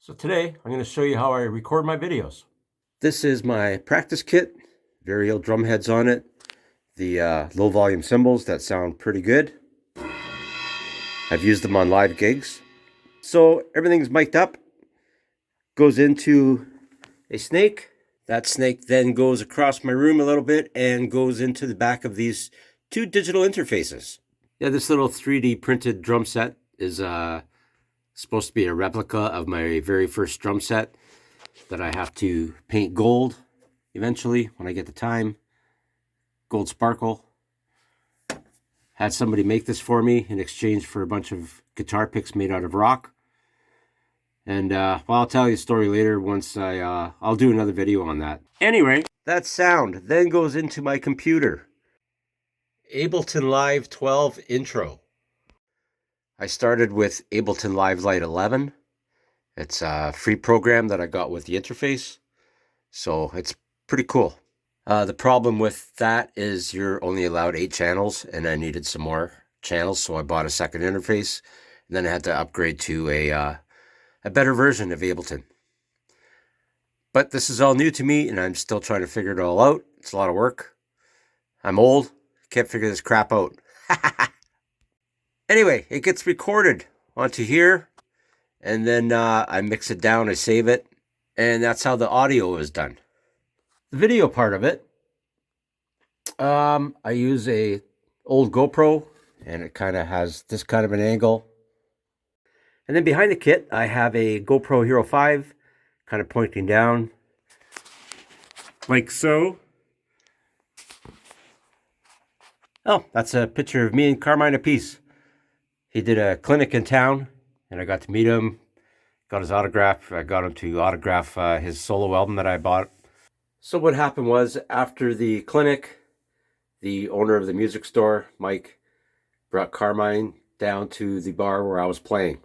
So today I'm going to show you how I record my videos. This is my practice kit, varial drum heads on it, the low volume cymbals that sound pretty good. I've used them on live gigs. So everything's mic'd up, goes into a snake. That snake then goes across my room a little bit and goes into the back of these two digital interfaces. Yeah, this little 3D printed drum set is supposed to be a replica of my very first drum set that I have to paint gold eventually when I get the time. Gold sparkle. Had somebody make this for me in exchange for a bunch of guitar picks made out of rock. And well, I'll tell you a story later once I'll do another video on that. Anyway, that sound then goes into my computer. Ableton Live 12 intro. I started with Ableton Live Lite 11. It's a free program that I got with the interface, so it's pretty cool. The problem with that is you're only allowed 8 channels, and I needed some more channels, so I bought a second interface, and then I had to upgrade to a better version of Ableton. But this is all new to me, and I'm still trying to figure it all out. It's a lot of work. I'm old, can't figure this crap out. Anyway, it gets recorded onto here, and then I mix it down, I save it, and that's how the audio is done. The video part of it, I use a old GoPro, and it kind of has this kind of an angle. And then behind the kit, I have a GoPro Hero 5, kind of pointing down, like so. Oh, that's a picture of me and Carmine Apiece. He did a clinic in town, and I got to meet him, got his autograph. I got him to autograph his solo album that I bought. So what happened was, after the clinic, the owner of the music store, Mike, brought Carmine down to the bar where I was playing.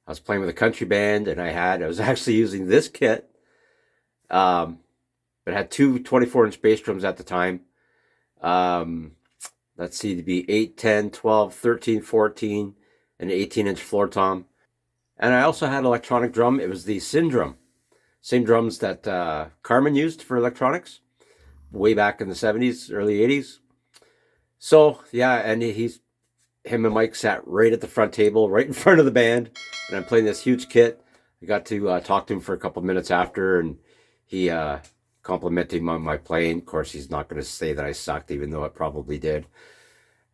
I was playing with a country band, and I was actually using this kit, but it had two 24-inch bass drums at the time. Let's see, to be 8, 10, 12, 13, 14, and an 18-inch floor tom. And I also had an electronic drum. It was the Sin drum. Same drums that Carmen used for electronics way back in the 70s, early 80s. So, yeah, and him and Mike sat right at the front table, right in front of the band. And I'm playing this huge kit. I got to talk to him for a couple minutes after, and he complimented me on my playing. Of course, he's not going to say that I sucked, even though it probably did.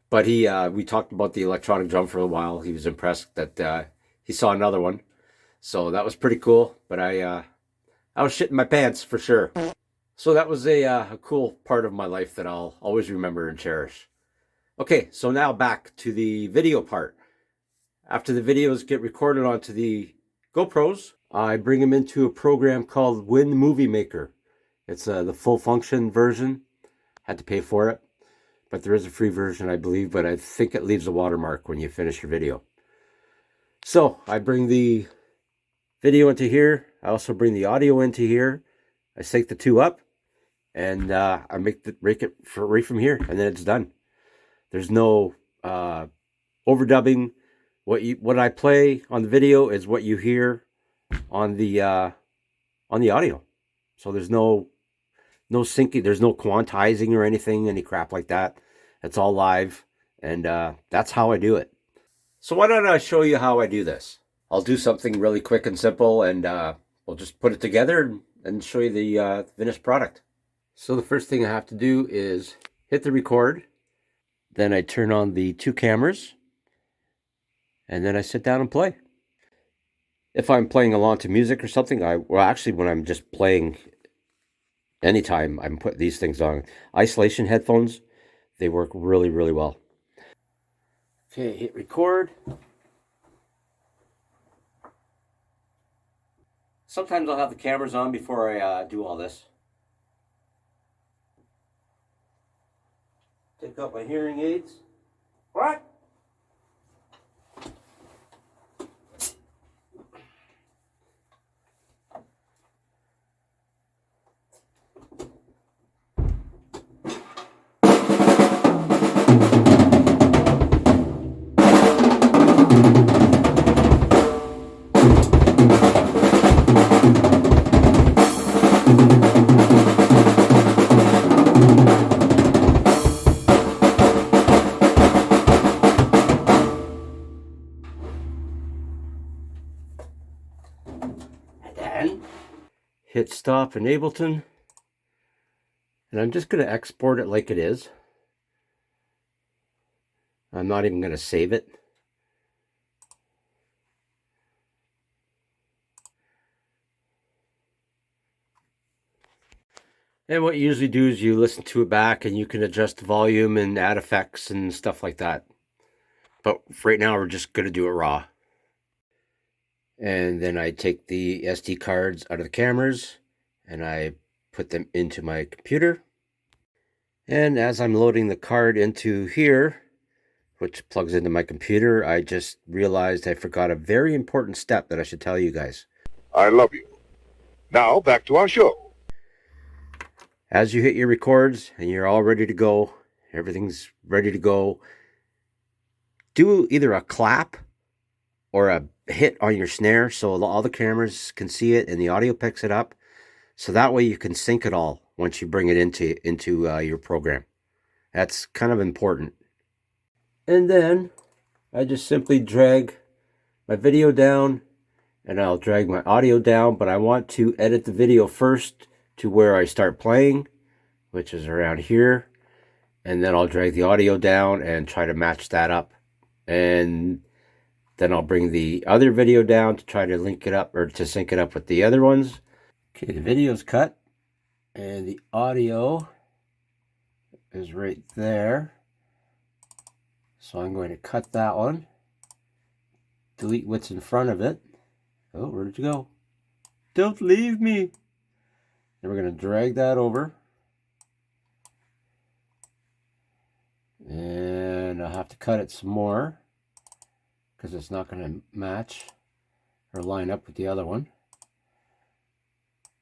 But we talked about the electronic drum for a while. He was impressed that he saw another one. So that was pretty cool. But I was shitting my pants for sure. So that was a cool part of my life that I'll always remember and cherish. Okay, so now back to the video part. After the videos get recorded onto the GoPros, I bring them into a program called Win Movie Maker. It's the full function version. Had to pay for it. But there is a free version, I believe, but I think it leaves a watermark when you finish your video. So I bring the video into here. I also bring the audio into here. I sync the two up, and I make it right from here, and then it's done. There's no overdubbing. What I play on the video is what you hear on the audio. So there's no syncing, there's no quantizing or anything, any crap like that. It's all live, and that's how I do it. So why don't I show you how I do this? I'll do something really quick and simple, and we'll just put it together and show you the finished product. So the first thing I have to do is hit the record, then I turn on the 2 cameras, and then I sit down and play. If I'm playing along to music or something, when I'm just playing anytime, I'm putting these things on. Isolation headphones, they work really, really well. Okay, hit record. Sometimes I'll have the cameras on before I do all this. Take out my hearing aids. What? again. Hit stop in Ableton. And I'm just going to export it like it is. I'm not even going to save it. And what you usually do is you listen to it back and you can adjust the volume and add effects and stuff like that. But right now we're just going to do it raw. And then I take the SD cards out of the cameras and I put them into my computer. And as I'm loading the card into here, which plugs into my computer, I just realized I forgot a very important step that I should tell you guys. I love you. Now back to our show. As you hit your records and you're all ready to go, everything's ready to go, do either a clap or a hit on your snare so all the cameras can see it and the audio picks it up. So that way you can sync it all once you bring it into your program. That's kind of important. And then I just simply drag my video down and I'll drag my audio down, but I want to edit the video first to where I start playing, which is around here. And then I'll drag the audio down and try to match that up. And then I'll bring the other video down to try to link it up or to sync it up with the other ones. Okay, the video's cut and the audio is right there. So I'm going to cut that one, delete what's in front of it. Oh, where did you go? Don't leave me. Then we're going to drag that over. And I'll have to cut it some more because it's not going to match or line up with the other one.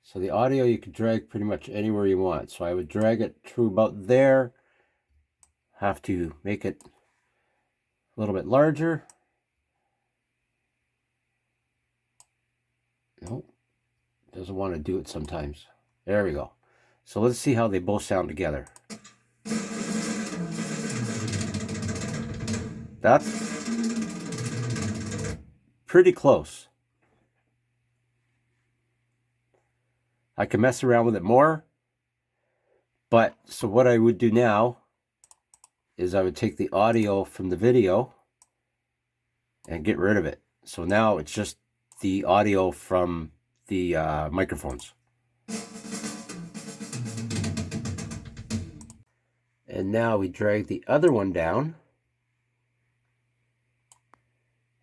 So the audio you can drag pretty much anywhere you want. So I would drag it through about there. Have to make it a little bit larger. Nope, doesn't want to do it sometimes. There we go. So let's see how they both sound together. That's pretty close. I can mess around with it more, but so what I would do now is I would take the audio from the video and get rid of it. So now it's just the audio from the microphones. And now we drag the other one down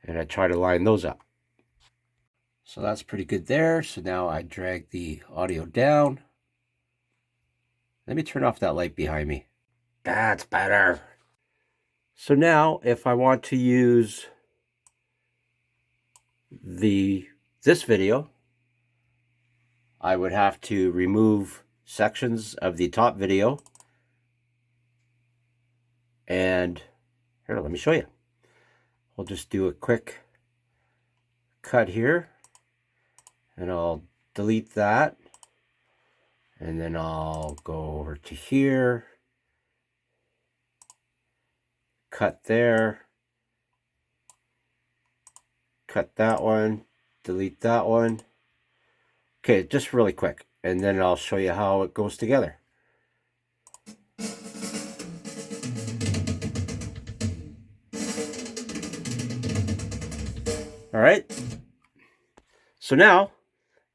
and I try to line those up. So that's pretty good there. So now I drag the audio down. Let me turn off that light behind me. That's better. So now if I want to use this video, I would have to remove sections of the top video. And here, let me show you. We'll just do a quick cut here. And I'll delete that. And then I'll go over to here. Cut there. Cut that one. Delete that one. Okay, just really quick. And then I'll show you how it goes together. All right. So now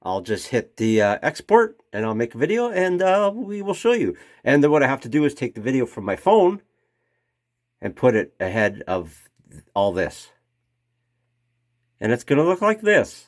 I'll just hit the export and I'll make a video and we will show you. And then what I have to do is take the video from my phone and put it ahead of all this. And it's going to look like this.